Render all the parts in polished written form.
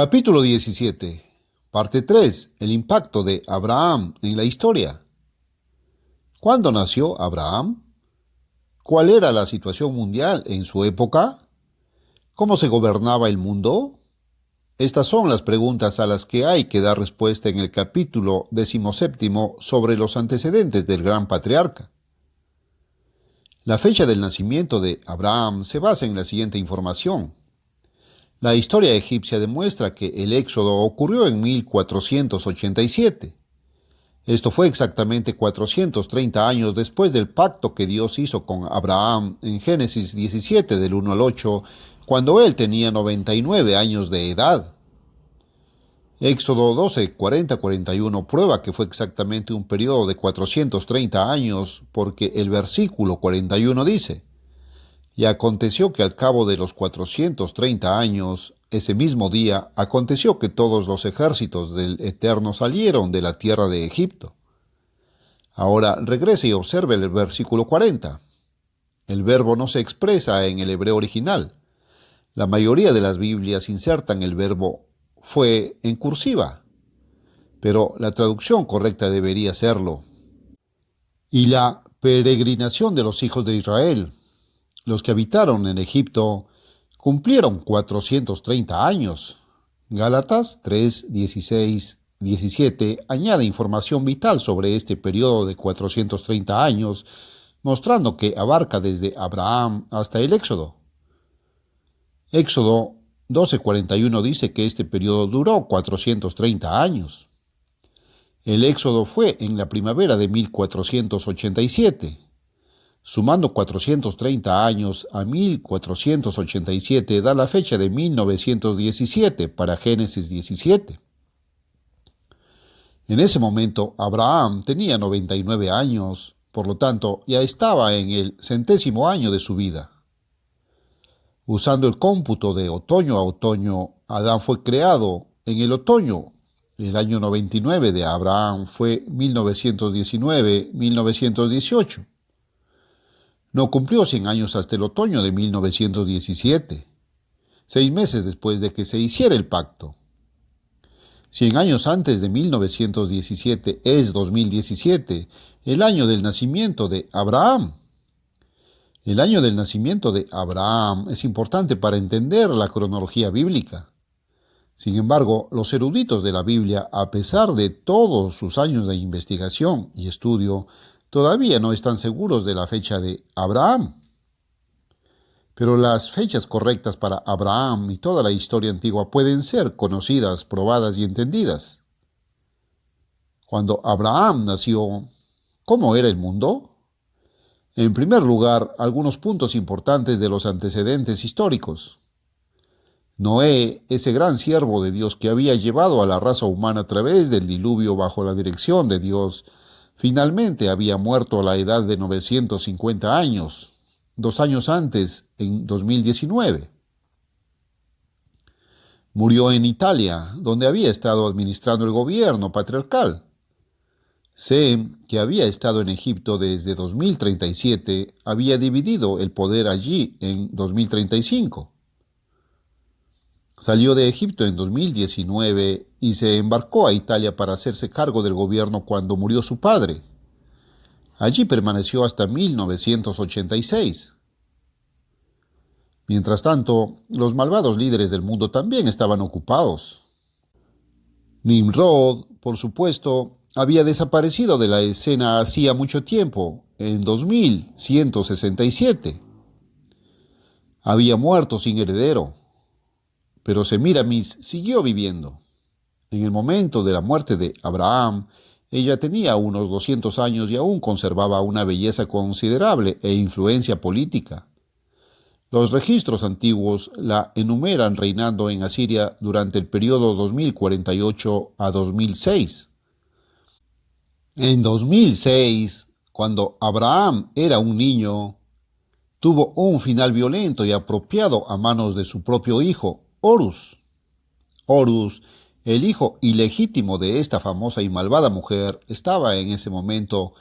Capítulo 17. Parte 3. El impacto de Abraham en la historia. ¿Cuándo nació Abraham? ¿Cuál era la situación mundial en su época? ¿Cómo se gobernaba el mundo? Estas son las preguntas a las que hay que dar respuesta en el capítulo 17 sobre los antecedentes del gran patriarca. La fecha del nacimiento de Abraham se basa en la siguiente información. La historia egipcia demuestra que el éxodo ocurrió en 1487. Esto fue exactamente 430 años después del pacto que Dios hizo con Abraham en Génesis 17 del 1 al 8, cuando él tenía 99 años de edad. Éxodo 12, 40-41 prueba que fue exactamente un periodo de 430 años, porque el versículo 41 dice: Y aconteció que al cabo de los 430 años, ese mismo día, aconteció que todos los ejércitos del Eterno salieron de la tierra de Egipto. Ahora regrese y observe el versículo 40. El verbo no se expresa en el hebreo original. La mayoría de las Biblias insertan el verbo fue en cursiva, pero la traducción correcta debería serlo. Y la peregrinación de los hijos de Israel, los que habitaron en Egipto, cumplieron 430 años. Gálatas 3, 16, 17 añade información vital sobre este periodo de 430 años, mostrando que abarca desde Abraham hasta el Éxodo. Éxodo 12:41 dice que este periodo duró 430 años. El Éxodo fue en la primavera de 1487. Sumando 430 años a 1487 da la fecha de 1917 para Génesis 17. En ese momento Abraham tenía 99 años, por lo tanto ya estaba en el 100º año de su vida. Usando el cómputo de otoño a otoño, Adán fue creado en el otoño. El año 99 de Abraham fue 1919-1918. No cumplió 100 años hasta el otoño de 1917, 6 meses después de que se hiciera el pacto. 100 años antes de 1917 es 2017, el año del nacimiento de Abraham. El año del nacimiento de Abraham es importante para entender la cronología bíblica. Sin embargo, los eruditos de la Biblia, a pesar de todos sus años de investigación y estudio, todavía no están seguros de la fecha de Abraham. Pero las fechas correctas para Abraham y toda la historia antigua pueden ser conocidas, probadas y entendidas. Cuando Abraham nació, ¿cómo era el mundo? En primer lugar, algunos puntos importantes de los antecedentes históricos. Noé, ese gran siervo de Dios que había llevado a la raza humana a través del diluvio bajo la dirección de Dios, finalmente había muerto a la edad de 950 años, 2 años antes, en 2019. Murió en Italia, donde había estado administrando el gobierno patriarcal. Sem, que había estado en Egipto desde 2037, había dividido el poder allí en 2035. Salió de Egipto en 2019 y se embarcó a Italia para hacerse cargo del gobierno cuando murió su padre. Allí permaneció hasta 1986. Mientras tanto, los malvados líderes del mundo también estaban ocupados. Nimrod, por supuesto, había desaparecido de la escena hacía mucho tiempo, en 2167. Había muerto sin heredero. Pero Semiramis siguió viviendo. En el momento de la muerte de Abraham, ella tenía unos 200 años y aún conservaba una belleza considerable e influencia política. Los registros antiguos la enumeran reinando en Asiria durante el periodo 2048 a 2006. En 2006, cuando Abraham era un niño, tuvo un final violento y apropiado a manos de su propio hijo, Horus. Horus, el hijo ilegítimo de esta famosa y malvada mujer, estaba en ese momento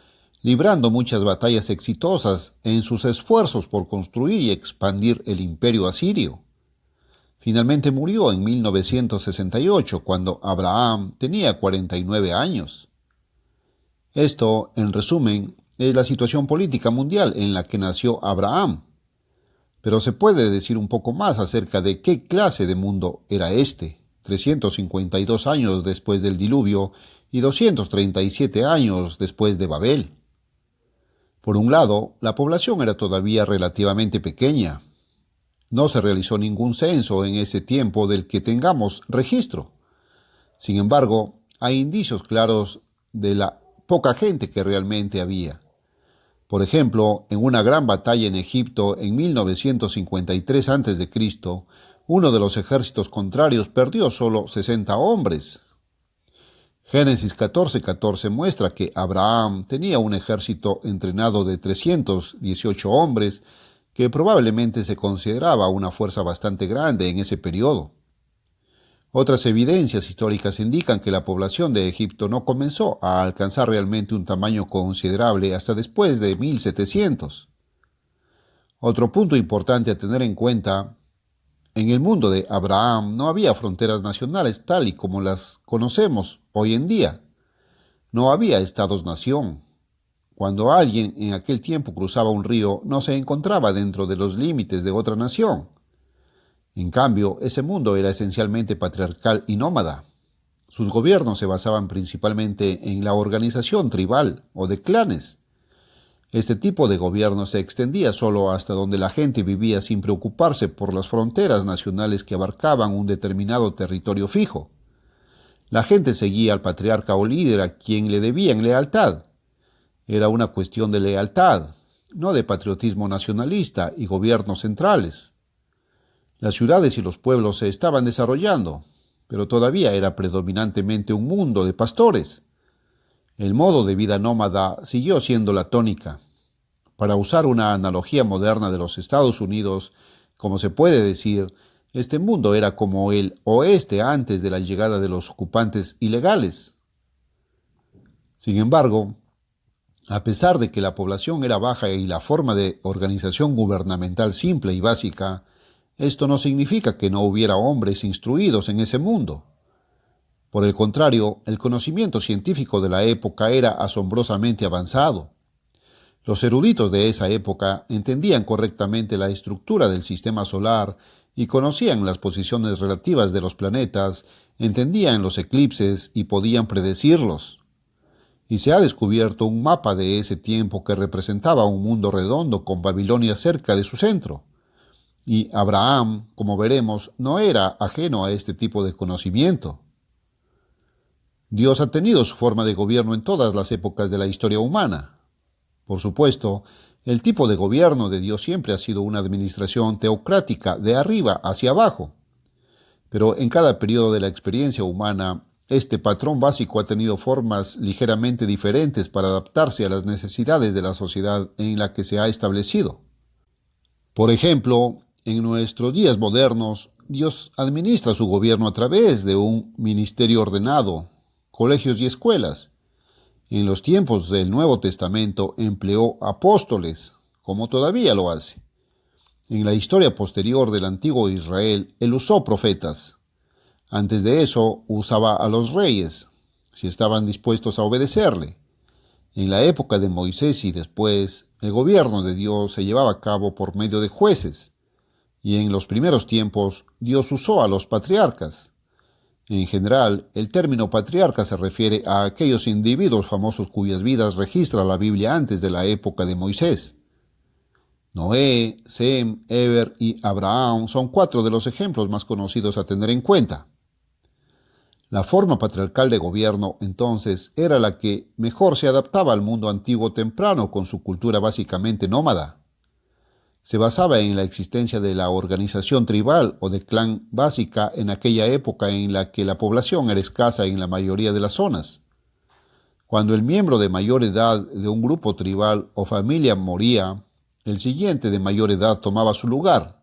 librando muchas batallas exitosas en sus esfuerzos por construir y expandir el imperio asirio. finalmente murió en 1968, cuando Abraham tenía 49 años. Esto, en resumen, es la situación política mundial en la que nació Abraham. Pero se puede decir un poco más acerca de qué clase de mundo era este, 352 años después del diluvio y 237 años después de Babel. Por un lado, la población era todavía relativamente pequeña. No se realizó ningún censo en ese tiempo del que tengamos registro. Sin embargo, hay indicios claros de la poca gente que realmente había. Por ejemplo, en una gran batalla en Egipto en 1953 a.C., uno de los ejércitos contrarios perdió solo 60 hombres. Génesis 14:14 muestra que Abraham tenía un ejército entrenado de 318 hombres, que probablemente se consideraba una fuerza bastante grande en ese periodo. Otras evidencias históricas indican que la población de Egipto no comenzó a alcanzar realmente un tamaño considerable hasta después de 1700. Otro punto importante a tener en cuenta: en el mundo de Abraham no había fronteras nacionales tal y como las conocemos hoy en día. No había estados-nación. Cuando alguien en aquel tiempo cruzaba un río, no se encontraba dentro de los límites de otra nación. En cambio, ese mundo era esencialmente patriarcal y nómada. Sus gobiernos se basaban principalmente en la organización tribal o de clanes. Este tipo de gobierno se extendía solo hasta donde la gente vivía sin preocuparse por las fronteras nacionales que abarcaban un determinado territorio fijo. La gente seguía al patriarca o líder a quien le debían lealtad. Era una cuestión de lealtad, no de patriotismo nacionalista y gobiernos centrales. Las ciudades y los pueblos se estaban desarrollando, pero todavía era predominantemente un mundo de pastores. El modo de vida nómada siguió siendo la tónica. Para usar una analogía moderna de los Estados Unidos, como se puede decir, este mundo era como el oeste antes de la llegada de los ocupantes ilegales. Sin embargo, a pesar de que la población era baja y la forma de organización gubernamental simple y básica, esto no significa que no hubiera hombres instruidos en ese mundo. Por el contrario, el conocimiento científico de la época era asombrosamente avanzado. Los eruditos de esa época entendían correctamente la estructura del sistema solar y conocían las posiciones relativas de los planetas, entendían los eclipses y podían predecirlos. Y se ha descubierto un mapa de ese tiempo que representaba un mundo redondo con Babilonia cerca de su centro. Y Abraham, como veremos, no era ajeno a este tipo de conocimiento. Dios ha tenido su forma de gobierno en todas las épocas de la historia humana. Por supuesto, el tipo de gobierno de Dios siempre ha sido una administración teocrática de arriba hacia abajo. Pero en cada periodo de la experiencia humana, este patrón básico ha tenido formas ligeramente diferentes para adaptarse a las necesidades de la sociedad en la que se ha establecido. Por ejemplo, en nuestros días modernos, Dios administra su gobierno a través de un ministerio ordenado, colegios y escuelas. En los tiempos del Nuevo Testamento empleó apóstoles, como todavía lo hace. En la historia posterior del antiguo Israel, él usó profetas. Antes de eso, usaba a los reyes, si estaban dispuestos a obedecerle. En la época de Moisés y después, el gobierno de Dios se llevaba a cabo por medio de jueces. Y en los primeros tiempos, Dios usó a los patriarcas. En general, el término patriarca se refiere a aquellos individuos famosos cuyas vidas registra la Biblia antes de la época de Moisés. Noé, Sem, Eber y Abraham son 4 de los ejemplos más conocidos a tener en cuenta. La forma patriarcal de gobierno, entonces, era la que mejor se adaptaba al mundo antiguo temprano con su cultura básicamente nómada. Se basaba en la existencia de la organización tribal o de clan básica en aquella época en la que la población era escasa en la mayoría de las zonas. Cuando el miembro de mayor edad de un grupo tribal o familia moría, el siguiente de mayor edad tomaba su lugar.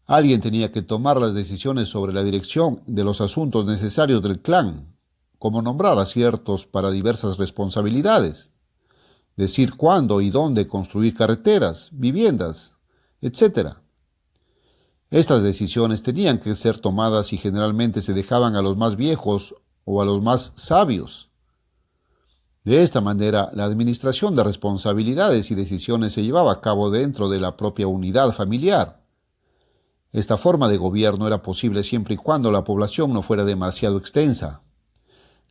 Alguien tenía que tomar las decisiones sobre la dirección de los asuntos necesarios del clan, como nombrar a ciertos para diversas responsabilidades, decir cuándo y dónde construir carreteras, viviendas, etc. Estas decisiones tenían que ser tomadas y generalmente se dejaban a los más viejos o a los más sabios. De esta manera, la administración de responsabilidades y decisiones se llevaba a cabo dentro de la propia unidad familiar. Esta forma de gobierno era posible siempre y cuando la población no fuera demasiado extensa.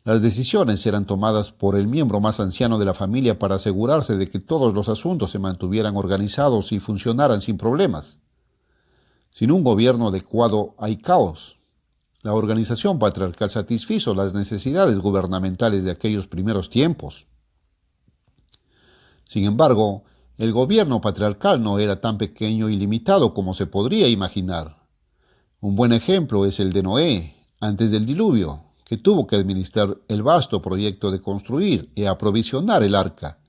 Las decisiones eran tomadas por el miembro más anciano de la familia para asegurarse de que todos los asuntos se mantuvieran organizados y funcionaran sin problemas. Sin un gobierno adecuado hay caos. La organización patriarcal satisfizo las necesidades gubernamentales de aquellos primeros tiempos. Sin embargo, el gobierno patriarcal no era tan pequeño y limitado como se podría imaginar. Un buen ejemplo es el de Noé, antes del diluvio, que tuvo que administrar el vasto proyecto de construir y aprovisionar el arca.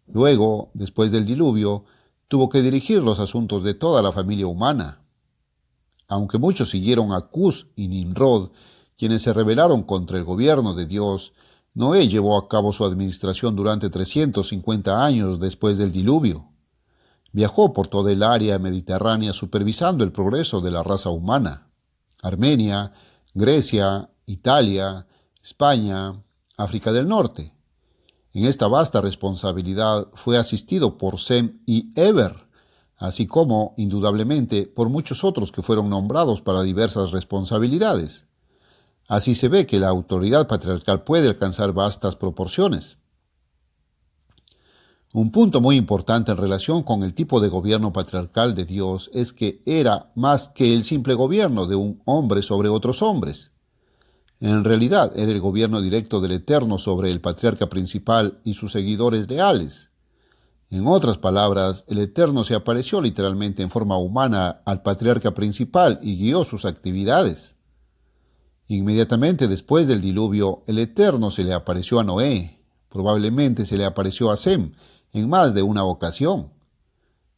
Luego, después del diluvio, tuvo que dirigir los asuntos de toda la familia humana. Aunque muchos siguieron a Cus y Nimrod, quienes se rebelaron contra el gobierno de Dios, Noé llevó a cabo su administración durante 350 años después del diluvio. Viajó por toda el área mediterránea supervisando el progreso de la raza humana. Armenia, Grecia, Italia, España, África del Norte. En esta vasta responsabilidad fue asistido por Sem y Eber, así como, indudablemente, por muchos otros que fueron nombrados para diversas responsabilidades. Así se ve que la autoridad patriarcal puede alcanzar vastas proporciones. Un punto muy importante en relación con el tipo de gobierno patriarcal de Dios es que era más que el simple gobierno de un hombre sobre otros hombres. En realidad era el gobierno directo del Eterno sobre el patriarca principal y sus seguidores leales. En otras palabras, el Eterno se apareció literalmente en forma humana al patriarca principal y guió sus actividades. Inmediatamente después del diluvio, el Eterno se le apareció a Noé, probablemente se le apareció a Sem en más de una ocasión.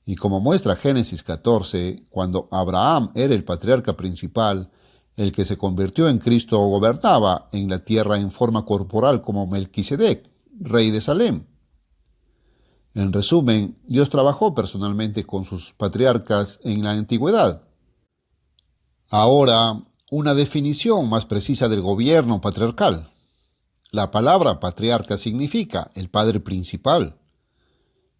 Y como muestra Génesis 14, cuando Abraham era el patriarca principal, el que se convirtió en Cristo gobernaba en la tierra en forma corporal como Melquisedec, rey de Salem. En resumen, Dios trabajó personalmente con sus patriarcas en la antigüedad. Ahora, una definición más precisa del gobierno patriarcal. La palabra patriarca significa el padre principal.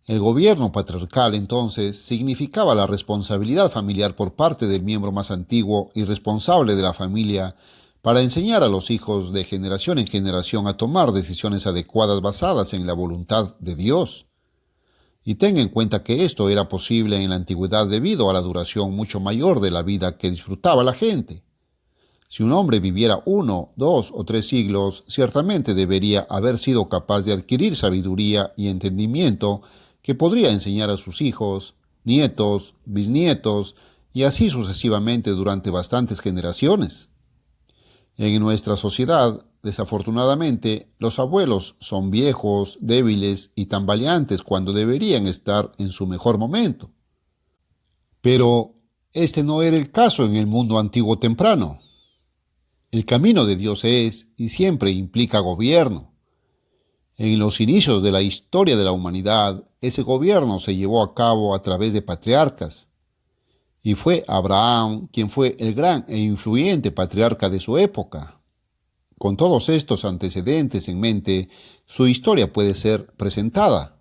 El gobierno patriarcal, entonces, significaba la responsabilidad familiar por parte del miembro más antiguo y responsable de la familia para enseñar a los hijos de generación en generación a tomar decisiones adecuadas basadas en la voluntad de Dios. Y tenga en cuenta que esto era posible en la antigüedad debido a la duración mucho mayor de la vida que disfrutaba la gente. Si un hombre viviera 1, 2 o 3 siglos, ciertamente debería haber sido capaz de adquirir sabiduría y entendimiento que podría enseñar a sus hijos, nietos, bisnietos y así sucesivamente durante bastantes generaciones. En nuestra sociedad, desafortunadamente, los abuelos son viejos, débiles y tambaleantes cuando deberían estar en su mejor momento. Pero este no era el caso en el mundo antiguo temprano. El camino de Dios es y siempre implica gobierno. En los inicios de la historia de la humanidad, ese gobierno se llevó a cabo a través de patriarcas. Y fue Abraham quien fue el gran e influyente patriarca de su época. Con todos estos antecedentes en mente, su historia puede ser presentada.